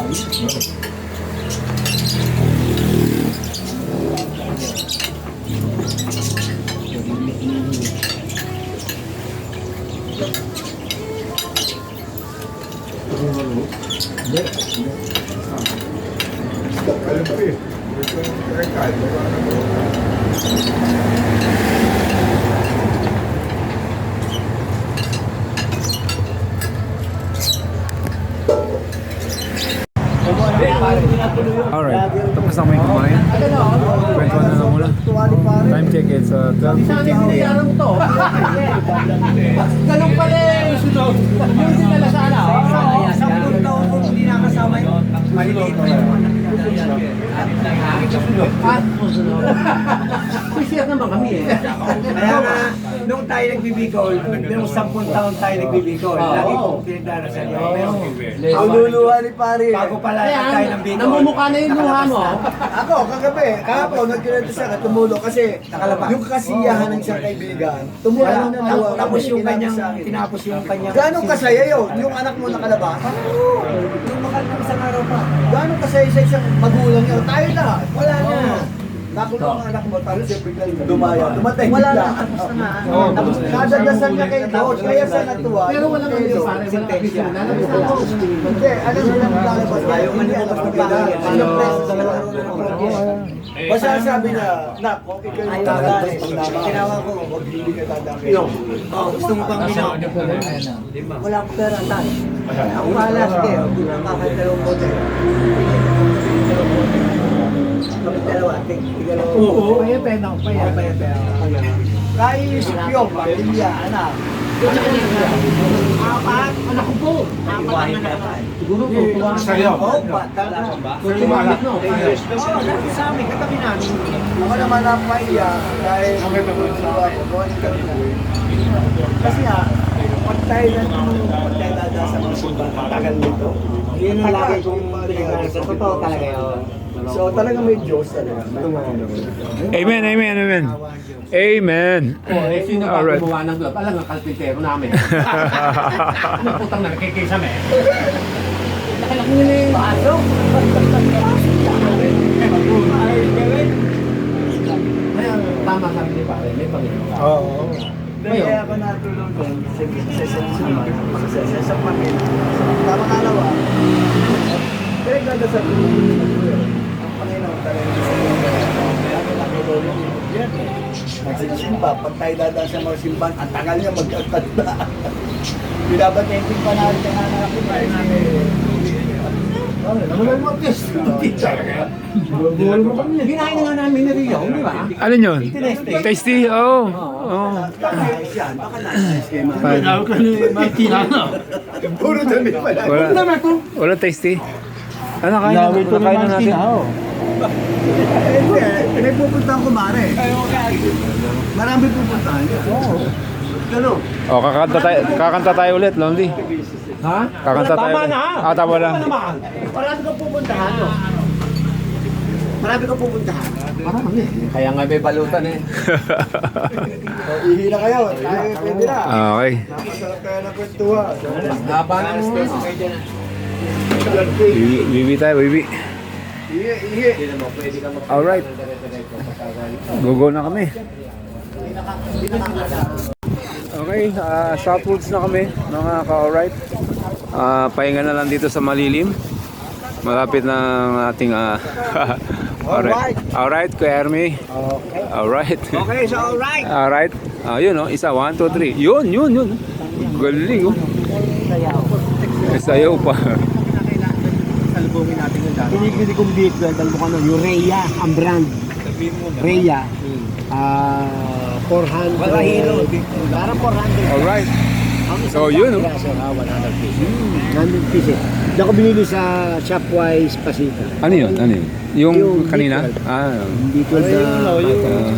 Speaker 1: Alright, tapos na kami kumain. Kwentuhan na lang muna. Time check, it's 12:50.
Speaker 5: Binayaran mo to. Ganun pala yung sunod. Yung dinala sana.
Speaker 6: Sampung taon kung hindi nakasama yun. Maliliit pa yun.
Speaker 5: Sisiyat naman kami eh.
Speaker 6: Kaya nga, nung tayo nagbibigol, nung 10 taon tayo nagbibigol, lagi kong pinagdarasal yun.
Speaker 3: Ang luluha ni pare.
Speaker 6: Bago pala tayo ng bigol.
Speaker 5: Namumukha na yung luha mo.
Speaker 3: Ako, kagabi, kahapon, nagkikwento siya na tumulong kasi yung kasiyahan ng isang kaibigan, tumulong na tawa.
Speaker 6: Tapos yung kanyang, tinapos yung kanyang...
Speaker 3: Gano'ng kasaya yun? Yung anak mo nakalabas?
Speaker 6: Yung makalang isang araw pa.
Speaker 3: Gano'ng kasaya sa isang magulang yun? Tayo lahat, wala na. Nakulong ang anak mo, tapos siya biglang dumaya. Dumatay
Speaker 6: Wala
Speaker 3: bigla.
Speaker 6: na, tapos na nga.
Speaker 3: Tapos nadagdasan niya kay Lord, kaya siya natuwa.
Speaker 5: Pero wala kang yung pare. Wala kang yung lalabas.
Speaker 3: Hindi, alam mo lang lalabas.
Speaker 6: Ayaw man nila
Speaker 3: Alam mo
Speaker 6: magpapagay.
Speaker 3: Basta sabi niya, nak, okay kayo.
Speaker 6: Ayaw dadalhin. Tinawag ko.
Speaker 3: Huwag hindi ka dadami.
Speaker 6: Oh, gusto mo bang binaw? Wala akong pera, tayo. Ako bahala, sige. Makakay dalawang bote. Kami dalawa, tigalawa.
Speaker 5: Oo, kaya pena ko pa yan.
Speaker 3: Naisip yung pamilya, anak.
Speaker 5: Apat, anak ko po.
Speaker 6: Iwahin ka pa.
Speaker 5: Siguro po, tuwa na
Speaker 2: Sa'yo.
Speaker 6: Oo, bata na.
Speaker 5: Tumalit no.
Speaker 6: Oo, dati sa amin, katabi namin.
Speaker 3: Ako naman napaiya dahil buwan kami na. Kasi nga, pag tayo na sa mga simbahan, tagal nito.
Speaker 6: Yun ang lagi kong pinagawa. Sa totoo talaga yun.
Speaker 3: So talaga may Diyos talaga.
Speaker 1: Amen, amen, amen. Amen.
Speaker 5: Oh, eh, sino ba
Speaker 1: Alright.
Speaker 5: gumawa ng glove? Alam nga, kalpintero namin. Anong putang na nakikisame? Nakalaki nila yung baso. Kaya tama sabi ni pare, may Panginoon.
Speaker 3: Oo. Kaya ako natulong doon sa pamilya. Tama kalawa. Kaya nagdasal ko ang Panginoon talaga sa magsisimba, pag tayo dadaan sa mga simbahan, ang tagal niya magkakanta. Binabatenting pa natin ang anak ko na
Speaker 5: Naman mo, test. Ginahin na nga namin ni Rio, di ba?
Speaker 1: Ano yun? Tasty? Oo. Oh.
Speaker 3: Puro dami pala.
Speaker 1: Wala tasty. Ano kain na natin?
Speaker 3: May pupuntahan ko, Mare. Marami pupuntahan niya. Ganun.
Speaker 1: Oh, kakanta tayo ulit, Lonely.
Speaker 5: Ha?
Speaker 1: Kakanta tayo.
Speaker 5: Tama na.
Speaker 1: Tama lang.
Speaker 3: Marami kang pupuntahan, no? Marami kang pupuntahan.
Speaker 5: Marami. Kaya nga may balutan eh.
Speaker 3: Ihi na kayo. Tayo, pwede na.
Speaker 1: Okay.
Speaker 3: Napasarap kayo ng kwentuhan.
Speaker 5: Haba na mo.
Speaker 1: Bibi tayo, bibi.
Speaker 3: Ihi, ihi.
Speaker 1: Alright. Go na kami. Okay, shoutouts na kami mga ka-alright. Pahinga na lang dito sa malilim. Malapit na ang ating alright. Alright, Kuya Ermi.
Speaker 3: Okay.
Speaker 1: Alright.
Speaker 6: Okay, so alright.
Speaker 1: Alright. Yun oh, isa, 1, 2, 3. Yun. Galing oh. May sayaw pa.
Speaker 6: Salubungin natin yung dami.
Speaker 5: Pinigili kong beat, dahil mo kano, yung Rhea, ang brand. Rhea. 400.
Speaker 6: Wala hilo.
Speaker 5: Parang 400.
Speaker 1: Alright. So yun oh.
Speaker 5: 100 pieces. Hindi ako binili sa Shopwise Pasita.
Speaker 1: Ano yun? Yung kanina?
Speaker 5: B12. B12 na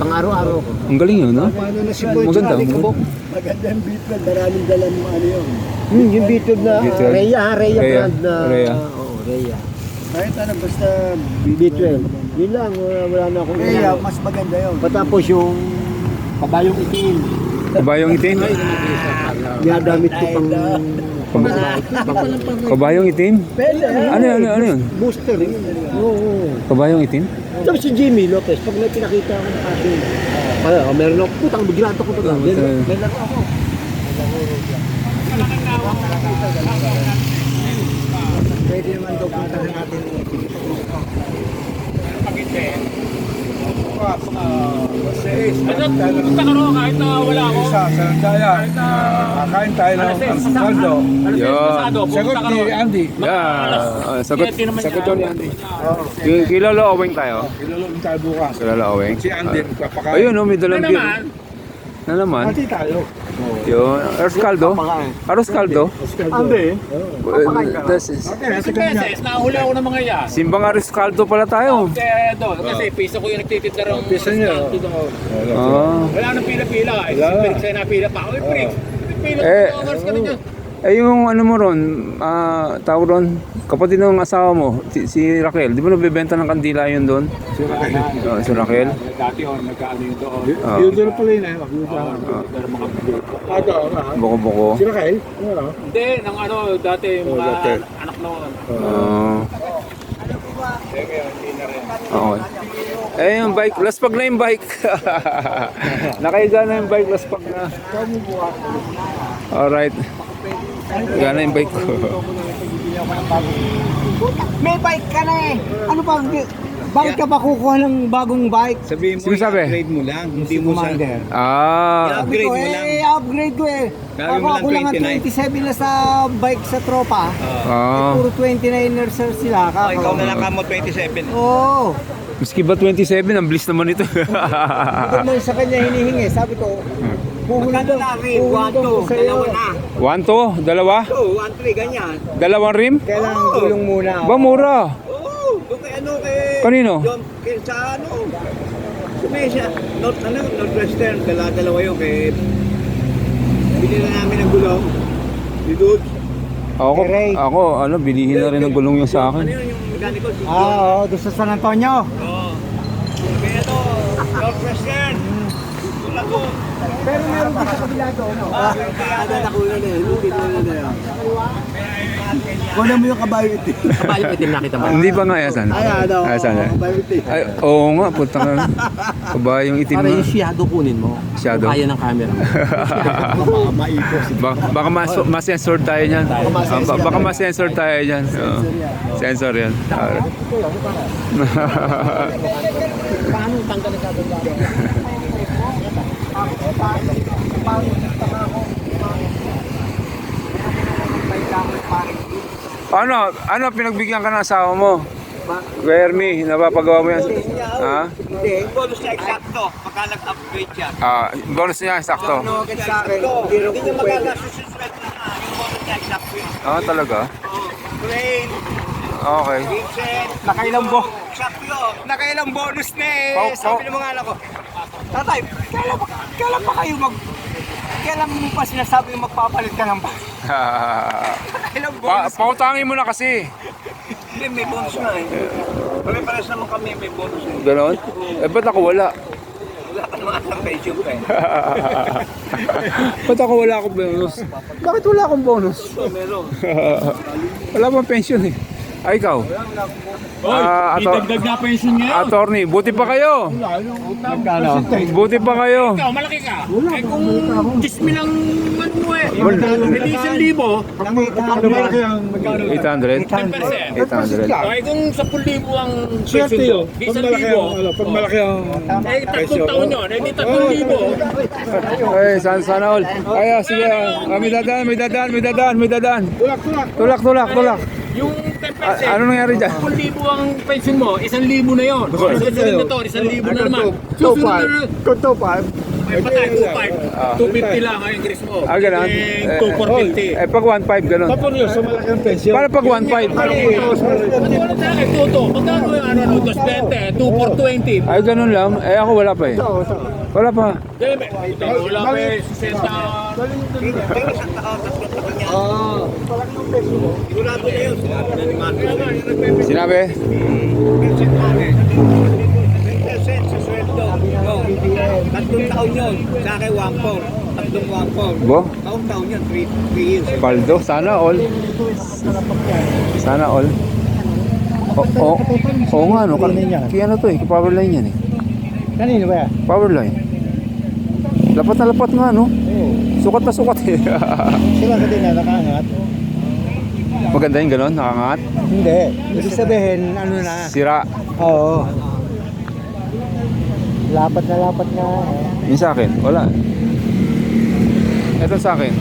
Speaker 5: pang-araw-araw ko.
Speaker 1: Ang galing yun, no?
Speaker 5: Paano na si
Speaker 1: Maganda.
Speaker 3: Maganda yung beatland. Maraming dalan mo ano yun.
Speaker 5: Yung B12 na
Speaker 1: B12.
Speaker 5: Rhea brand na.
Speaker 1: Rhea.
Speaker 5: Oo, Rhea.
Speaker 3: Kahit ano, basta
Speaker 5: B12. Yun lang, wala na akong
Speaker 3: Kaya, mas maganda yun.
Speaker 5: Patapos yung kabayong itim.
Speaker 1: Kabayong itim?
Speaker 5: Ginagamit ko pang
Speaker 1: Kabayong itim? Ano yun?
Speaker 5: booster. Oo.
Speaker 1: Kabayong itim?
Speaker 5: Tapos si Jimmy Lopez, pag may pinakita ako na kasi, meron ako, putang biglato ko ito. Meron ako.
Speaker 3: Pwede naman daw puntahan natin
Speaker 2: Punta ka rin kahit na wala ako.
Speaker 3: Kakain tayo ng kaldo.
Speaker 1: Yun.
Speaker 3: Sagot ni Andy.
Speaker 1: Yeah. Sagot ni Andy. Kilala Oweng tayo.
Speaker 3: Ilulong tayo bukas.
Speaker 1: Kilala Oweng.
Speaker 3: Si Andy, papakain.
Speaker 1: Ayun, oh, may dalang beer.
Speaker 2: naman.
Speaker 1: Na naman.
Speaker 3: Pati tayo.
Speaker 1: Yun. Aros caldo. Aros caldo.
Speaker 3: Andy.
Speaker 1: This is...
Speaker 2: Kasi beses, nahuli ako ng mga yan.
Speaker 1: Simbang aros caldo pala tayo.
Speaker 2: Kaya doon, kasi piso ko yung nagtitinda rin.
Speaker 3: Piso niya.
Speaker 2: Wala nang pila-pila. Siyempre, sa'yo napila pa ako. Pila,
Speaker 1: Eh,
Speaker 2: hours ka rin dyan.
Speaker 1: yung ano mo ron, tawag ron, kapatid ng asawa mo, si Raquel, di ba nabibenta ng kandila yun doon? Si Raquel?
Speaker 2: Dati on, nagkaano yun doon.
Speaker 3: Yung doon pala yun eh.
Speaker 1: Boko-boko.
Speaker 3: Si Raquel?
Speaker 2: Hindi, nang ano, dati yung mga
Speaker 3: dati.
Speaker 2: anak noon.
Speaker 1: Okay. Eh, yung bike, laspag na yung bike. Nakaiga na yung bike, laspag na. Alright. Nakaiga na yung bike ko.
Speaker 6: May bike ka na eh. Ano pa? Bakit ka ba kukuha ng bagong bike?
Speaker 3: Sabihin mo,
Speaker 1: Sino sabi?
Speaker 3: i-upgrade mo lang. Hindi mo sa...
Speaker 6: Upgrade
Speaker 3: mo lang.
Speaker 6: Upgrade ko eh.
Speaker 3: Gawin mo lang
Speaker 6: Ako lang ang
Speaker 3: 29.
Speaker 6: 27 na sa bike sa tropa. Puro 29ers sila.
Speaker 3: Ikaw na lang ka mo 27.
Speaker 6: Oo.
Speaker 1: Miski ba 27, ang bilis naman ito.
Speaker 6: Ito man sa kanya hinihingi. Sabi ko, puhunan ko sa'yo.
Speaker 1: 1, 2, dalawa?
Speaker 6: 1-3, ganyan.
Speaker 1: Dalawang rim?
Speaker 6: Kailangan tulong muna.
Speaker 1: Ba, mura.
Speaker 6: Oo. Doon kay ano kay...
Speaker 1: Kanino?
Speaker 6: John, kay sa ano. Sumesya. Northwestern. Dalawa yun kay... Binila namin ng gulong. Si Dudes.
Speaker 1: Ako, bilihin na rin ng gulong yung sa
Speaker 6: Ano
Speaker 1: akin.
Speaker 6: yun yung mechanical?
Speaker 8: Oo, doon sa San Antonio.
Speaker 6: Oo. Kaya ito, Northwestern. Wala ko.
Speaker 8: Pero meron din sa kabila doon.
Speaker 6: Ada na ko na eh. Hindi ko na yan.
Speaker 8: Kunin mo yung kabayo itim.
Speaker 4: Kabayo itim nakita mo.
Speaker 1: Hindi pa nga, asan? Asan eh? Ay, oo nga, punta ka. Kabayong itim
Speaker 4: Para
Speaker 1: na.
Speaker 4: yung shadow kunin mo.
Speaker 1: Shadow?
Speaker 4: Kaya ng camera.
Speaker 1: Baka ma-sensor tayo niyan. Baka ma-sensor tayo niyan. Oo. Sensor yan.
Speaker 4: Paano tanggal ng shadow lang?
Speaker 1: Ano pinagbigyan ka ng asawa mo? Vermi, napapagawa mo yan? Ha?
Speaker 6: Hindi, yung bonus niya eksakto. Pagka nag-upgrade siya.
Speaker 1: Bonus niya, sakto.
Speaker 6: Bakit sa akin, hindi niya magagastos yung sweldo na. Yung bonus niya eksakto yun.
Speaker 1: Talaga?
Speaker 6: Crane,
Speaker 1: Okay.
Speaker 6: Vincent, nakailang eksakto yun. Nakailang bonus na eh. Sabi ng mga anak ko, Tatay, kailan pa kayo kailan mo pa sinasabi yung magpapalit ka ng bike? Nakailang bonus.
Speaker 1: Pautangin mo na kasi.
Speaker 6: Hindi, may bonus nga eh. Pare-pares naman kami, may bonus eh.
Speaker 1: Ganon? Ba't ako wala?
Speaker 6: Wala ka naman ang pension pa eh.
Speaker 1: Ba't ako wala akong bonus? Bakit wala akong bonus?
Speaker 6: Meron.
Speaker 1: Wala bang pension eh. Ay, ikaw?
Speaker 2: Idagdag na pension ngayon.
Speaker 1: Attorney, buti pa kayo. Buti pa kayo.
Speaker 2: Ikaw, malaki ka. Eh kung 10,000 lang man mo eh. Hindi 1,000.
Speaker 1: 800?
Speaker 2: 10%.
Speaker 1: 800.
Speaker 2: Okay, kung 10,000 ang pension ko, di 1,000.
Speaker 3: Pag malaki ang...
Speaker 2: Eh, 3 taon yun. Eh, di 3,000.
Speaker 1: Ay, sana all. Ay, sige. May dadaan. Tulak.
Speaker 2: Yung 10%.
Speaker 1: Ano nangyari dyan?
Speaker 2: 10,000 ang pension mo, 1,000 na yun. Susunod na to, 1,000 na naman. Susunod na
Speaker 8: Kung 2.5.
Speaker 2: May patay, 2,500. 250 lang ang increase mo.
Speaker 1: Ganun.
Speaker 2: Eh, 2,450.
Speaker 1: Pag 1.5, ganun.
Speaker 3: So malaki ang pension.
Speaker 1: Para pag 1.5.
Speaker 2: Wala sa akin, tuto. Magkano yung 220, 2,420.
Speaker 1: Ay, ganun lang. Ako wala pa eh. Wala pa.
Speaker 2: Wala pa eh, 60.
Speaker 6: Sigurado na yun.
Speaker 1: Sinabi?
Speaker 6: 10% sa sweldo. Tatlong taon yun. Sa akin, 1-4. Tatlong 1-4.
Speaker 1: Bo?
Speaker 6: Taon yun, 3 years.
Speaker 1: Paldo, sana all. Sana all. Oo nga, no? Kaya ano to eh, power line yan eh.
Speaker 8: Kanino ba yan?
Speaker 1: Power line. Lapat na lapat nga, no? Sukat na sukat eh.
Speaker 8: Sila ka din na nakaangat?
Speaker 1: Maganda yung gano'n, nakangat.
Speaker 8: Hindi. Ibig sabihin, ano na?
Speaker 1: Sira.
Speaker 8: Oo. Lapat na lapat nga.
Speaker 1: Yung sa akin, wala. Ito sa akin.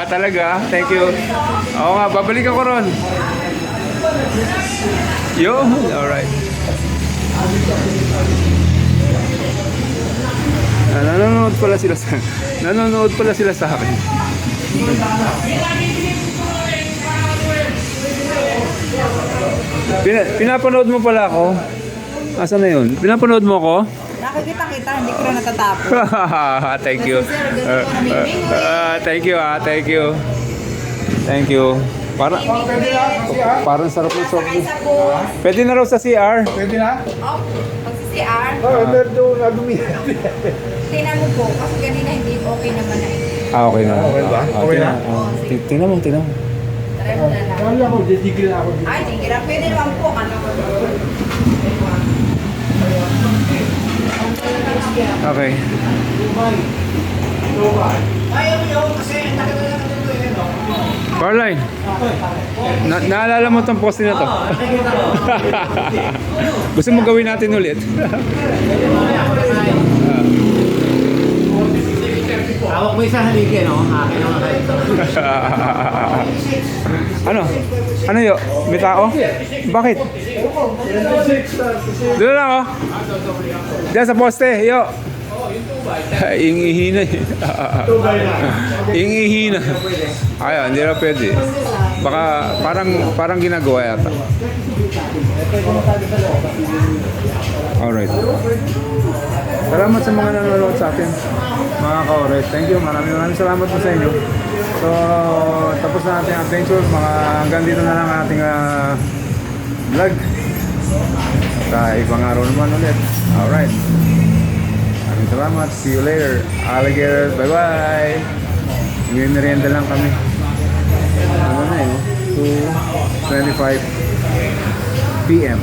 Speaker 1: Talaga? Thank you. Oo nga, babalik ako ron. Yo, alright. Nanonood pala sila sa akin. Pinapanood mo pala ako? Asan na yun? Pinapanood mo ako?
Speaker 9: Nakikita kita, hindi ko rin natatapos.
Speaker 1: Thank you. Thank you, thank you. Thank you. Parang sarap ng soft drink. Pwede na raw sa CR.
Speaker 8: Pwede na?
Speaker 9: Oh, pag sa CR,
Speaker 8: Doon na dumi.
Speaker 9: tingnan mo po, kasi kanina hindi okay naman na eh.
Speaker 1: Okay na.
Speaker 8: Okay ba? Okay na?
Speaker 1: Tingnan mo.
Speaker 9: Tara mo na lang.
Speaker 8: Kaya ako, titigil ako.
Speaker 9: Ay, tingin na, pwede naman po. Ano ko?
Speaker 1: Okay. Caroline, naalala mo tong poste na to? Gusto mo gawin natin ulit?
Speaker 5: Hawak mo isa haligi, no? Akin naman kayo.
Speaker 1: Ano yo? May tao? Bakit? Doon lang oh. Diyan sa poste, yo. Ingihina eh. Ingihina. Ay, hindi na pwede. Baka parang ginagawa yata. Alright. Salamat sa mga nanonood sa atin, mga ka-oret. Thank you. Maraming salamat po sa inyo. So, tapos na ating adventure. Hanggang dito na lang ating vlog. Sa ibang araw naman ulit. Alright. Maraming salamat. See you later. Alligators. Bye-bye. Ngayon merienda lang kami. Ano na yun? 2:25 PM.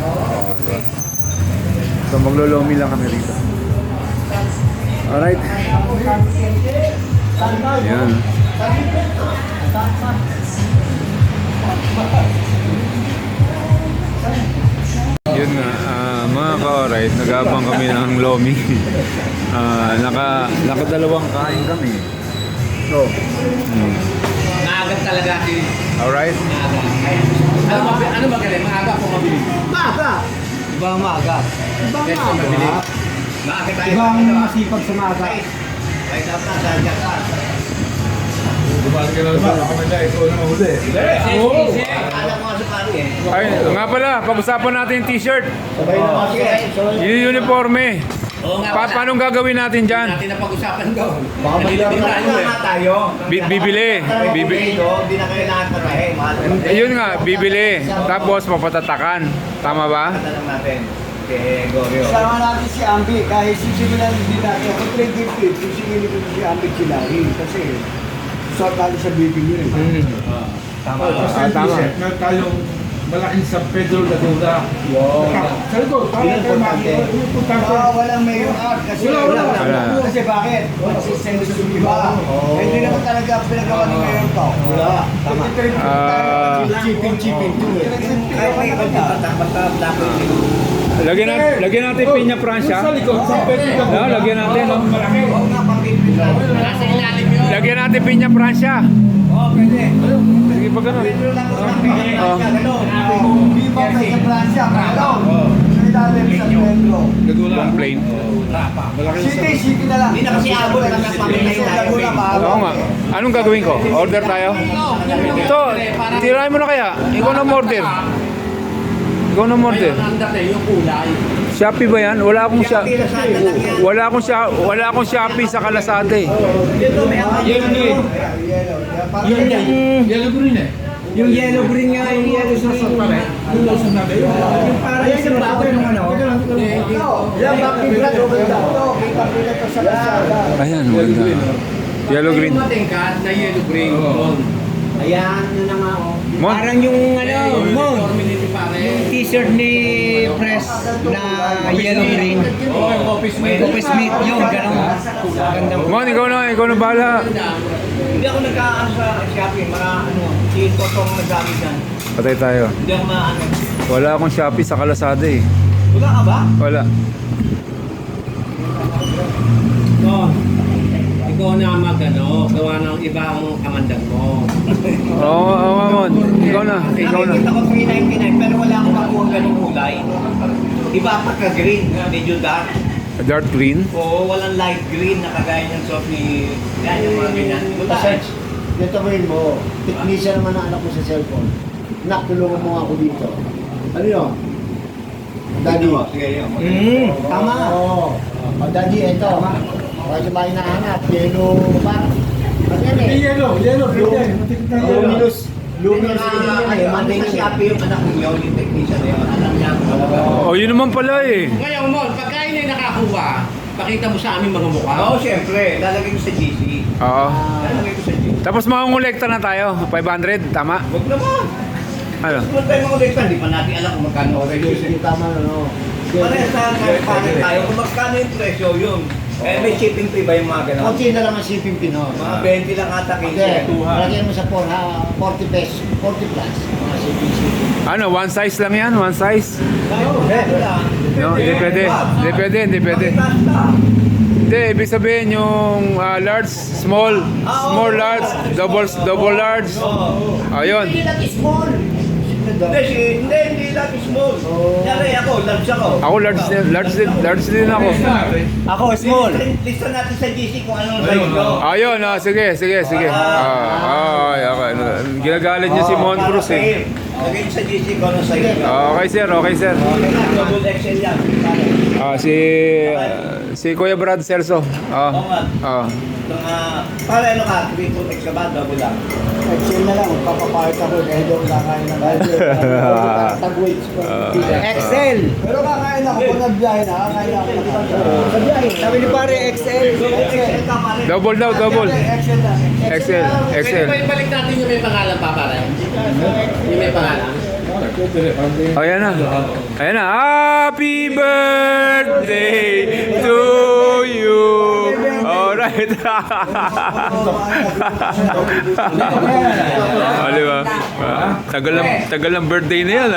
Speaker 1: So maglolomi lang kami rito. Alright. Yan. Yun nga, mga ka-alright, nag-aabang kami ng lomi. Nakadalawang kain kami. So,
Speaker 5: Maagat talaga si...
Speaker 1: alright.
Speaker 5: Ano magaling? Maaga po mabili.
Speaker 8: Maaga! Ibang maaga. Ibang
Speaker 5: Yes, mabili.
Speaker 8: maaga.
Speaker 5: Maaga tayo.
Speaker 8: Ibang masipag sa maaga.
Speaker 5: Ay, dapat na dahil ka.
Speaker 8: Bumalik ka na naman. Ako na ito na mahuli.
Speaker 5: Alam mo sa pari eh.
Speaker 1: Ay, nga pala, pag-usapan natin yung t-shirt.
Speaker 8: Sabay na kasi.
Speaker 1: Yung uniforme.
Speaker 5: Oo nga pala.
Speaker 1: Paano gagawin natin dyan?
Speaker 5: Natin na pag-usapan doon.
Speaker 8: Baka maglalaro
Speaker 5: tayo.
Speaker 1: Bibili.
Speaker 5: Hindi na kailangan parahe. Mahal.
Speaker 1: Yun nga, bibili. Tapos papatatakan. Tama ba?
Speaker 5: lang natin. Kay Gorio.
Speaker 8: Sama natin si Ambi. Kahit sisimulan din natin. Ako 350. Sisingin ko si Ambi Chilari. Kasi sort natin sa bibili rin.
Speaker 1: Tama.
Speaker 8: Meron tayong malaking San Pedro na Dura. Sa likod, para tayo makikita. Walang mayor art. Kasi
Speaker 1: Wala.
Speaker 8: Kasi bakit? Kasi senso yung iba. Hindi naman talaga pinagawa ni mayor to. Wala. Tama. Chipin to eh.
Speaker 5: Kahit may
Speaker 1: Lagyan natin pinya Francia.
Speaker 8: Sa likod, San Pedro na Dura.
Speaker 1: Lagyan natin, no?
Speaker 5: Nasa ilalim yun.
Speaker 1: Lagyan natin pinya Francia.
Speaker 5: Oo, pwede.
Speaker 1: Sige pa ganun. Oh.
Speaker 8: Viva sa Francia, Malong. Sa ilalim San Pedro.
Speaker 1: Long plane.
Speaker 8: City na lang.
Speaker 5: Hindi na kasi abot.
Speaker 8: Laguna ba?
Speaker 1: Oo nga. Anong gagawin ko? Order tayo? Ito, tirahin mo na kaya. Ikaw na order. Ikaw na order.
Speaker 5: Ang dati, yung kulay.
Speaker 1: Shopee ba yan? Wala akong Shopee sa Lazada eh.
Speaker 8: Yellow green eh.
Speaker 3: Yung yellow green nga, yung yellow sa pare. Yung parang yung bago yung ano.
Speaker 8: Yan, bakit kita to sa Lazada.
Speaker 1: Ayan, maganda. Yellow green.
Speaker 5: Yung matingkat na yellow green. Ayan, yun na nga oh.
Speaker 1: Mon,
Speaker 6: Parang yung ano, Mon,
Speaker 5: Community pare.
Speaker 6: yung t-shirt ni Press na yellow green.
Speaker 2: Oh, yung office mate.
Speaker 6: Office mate yun, gano'n. Gandang.
Speaker 1: Mon, ikaw na bahala.
Speaker 5: Hindi ako nagkaan sa shopping, mga ano, si Totong nagdami dyan.
Speaker 1: Patay tayo.
Speaker 5: Hindi ako maano.
Speaker 1: Wala akong Shopee sa Kalsada eh.
Speaker 5: Wala ka ba?
Speaker 1: Wala.
Speaker 4: So, ikaw na magano, gawa ng ibang kamandag mo.
Speaker 1: Oo, Mon. Ikaw na.
Speaker 5: Nakikita ko 399 pero wala akong makuha ganung kulay. Iba pagka-green, medyo dark.
Speaker 1: Dark green.
Speaker 5: Oo, walang light green na kagaya ng suot ni... Yan yung mga ganyan. Wala.
Speaker 3: Search. Dito mo, technician naman ang anak ko sa cellphone. Nak, tulungan mo ako dito. Ano yun? Daddy.
Speaker 5: Sige, yun.
Speaker 3: Tama. Oo. Oh, daddy, ito. Kasi ba hinahanap? Yellow ba? Ano yan eh?
Speaker 8: Yellow.
Speaker 3: Luminous. Luminous green yan eh.
Speaker 5: Monday na Shopee yung anak niyo, yung technician na yun. Alam niya kung talaga.
Speaker 1: Oh, yun naman pala eh.
Speaker 4: Ngayon, Mon, pagka yun ay nakakuha, pakita mo sa amin mga mukha.
Speaker 5: Oo, syempre. Lalagay ko sa GC.
Speaker 1: Oo.
Speaker 5: Lalagay ko sa GC.
Speaker 1: Tapos makangolekta na tayo. 500, tama?
Speaker 5: Huwag naman.
Speaker 1: Ano?
Speaker 5: Kung tayo mga ulit, hindi pa natin alam kung magkano
Speaker 3: Hindi tama na, no?
Speaker 5: Parehas tayo kung magkano yung presyo yun. Eh, may shipping fee ba yung mga gano'n?
Speaker 3: Konti na lang ang shipping fee, no?
Speaker 5: Mga 20 lang ata
Speaker 3: Hindi.
Speaker 5: 15.
Speaker 3: Lagyan mo sa 40 pesos. 40 plus. Mga shipping.
Speaker 1: Ano, one size lang yan? One size?
Speaker 5: Wala.
Speaker 1: No, hindi pwede. Hindi pwede. Hindi, ibig sabihin yung large, small, large, double large. Ayun.
Speaker 5: Hindi lang small. Hindi lang small. Nyari ako, large ako.
Speaker 1: Ako large din ako.
Speaker 6: Ako, small.
Speaker 5: Lista natin sa GC kung anong size nyo.
Speaker 1: Ayun, sige. Okay. Ginagalit niya si Mon Cruz eh.
Speaker 5: Lagay nyo sa GC kung anong size nyo.
Speaker 1: Okay sir.
Speaker 5: Double XL yan.
Speaker 1: Si Kuya Brad Celso.
Speaker 5: Para ano ka, 3.x ka ba? Double lang.
Speaker 3: Excel na lang. Magpapapahit ako. Dahil doon kakain ng tag-weights ko.
Speaker 6: Excel.
Speaker 3: Pero kakain ako. Kung nag-biyahe na, kakain ako ng sa biyahe.
Speaker 6: Sabi ni pare, XL.
Speaker 5: XL ka pare.
Speaker 1: Double daw, double.
Speaker 3: Excel na.
Speaker 1: XL.
Speaker 4: Pwede ba ibalik natin yung may pangalan pa, pare? Yung may pangalan?
Speaker 1: Ayan na. Happy birthday to you. Alright. Di ba? Tagal ng birthday na yan.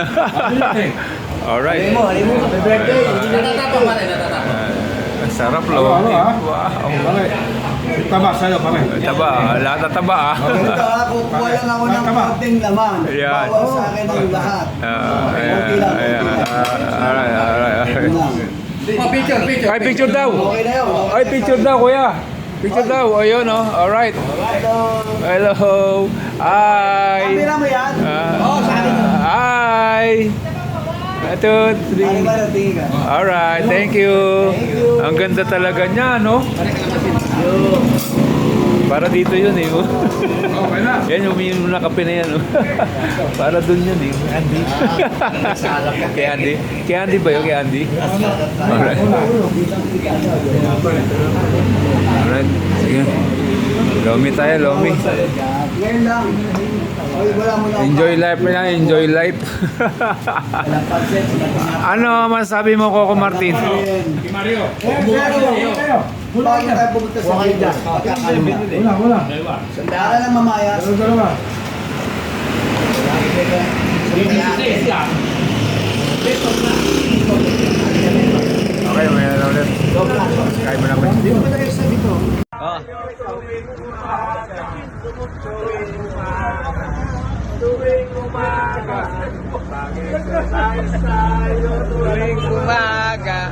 Speaker 1: Alright.
Speaker 6: Happy birthday.
Speaker 4: Natatapang, pare, natatapang.
Speaker 1: Sarap lo. Wow.
Speaker 8: Tama, sa'yo, pare.
Speaker 1: Taba, lahat na taba ah.
Speaker 3: Kukuha lang ako ng konting laman.
Speaker 1: Ayan.
Speaker 3: Bawas sa akin ang lahat.
Speaker 1: Alright.
Speaker 4: Oh, picture.
Speaker 1: Ay, picture daw.
Speaker 3: Okay na yun.
Speaker 1: Ay, picture daw, kuya. Picture daw. Ayun, oh. Alright. Hello. Hi.
Speaker 3: Kamera mo yan?
Speaker 1: Hi. 1, 2, 3. Alright, thank you. Ang ganda talaga niya, no? Para dito yun eh.
Speaker 2: Okay na.
Speaker 1: Yan, umiinom na kape na yan. Oh. Para dun yun eh. Andy. Kay Andy ba yun? Kay Andy? Alright. Alright. Sige. Lomi tayo, Lomi.
Speaker 3: Ngayon lang. Ay, wala mo lang.
Speaker 1: Enjoy life na, enjoy life. Ano masabi mo, Coco Martin?
Speaker 2: Mario.
Speaker 3: Wala tayo pumunta sa Vida.
Speaker 8: Wala.
Speaker 3: Sandala lang mamaya.
Speaker 8: Dalawa.
Speaker 1: Okay, may na ulit. Kaya mo na ba?
Speaker 3: Dito ba tayo sa dito?
Speaker 6: Tuwing umaga.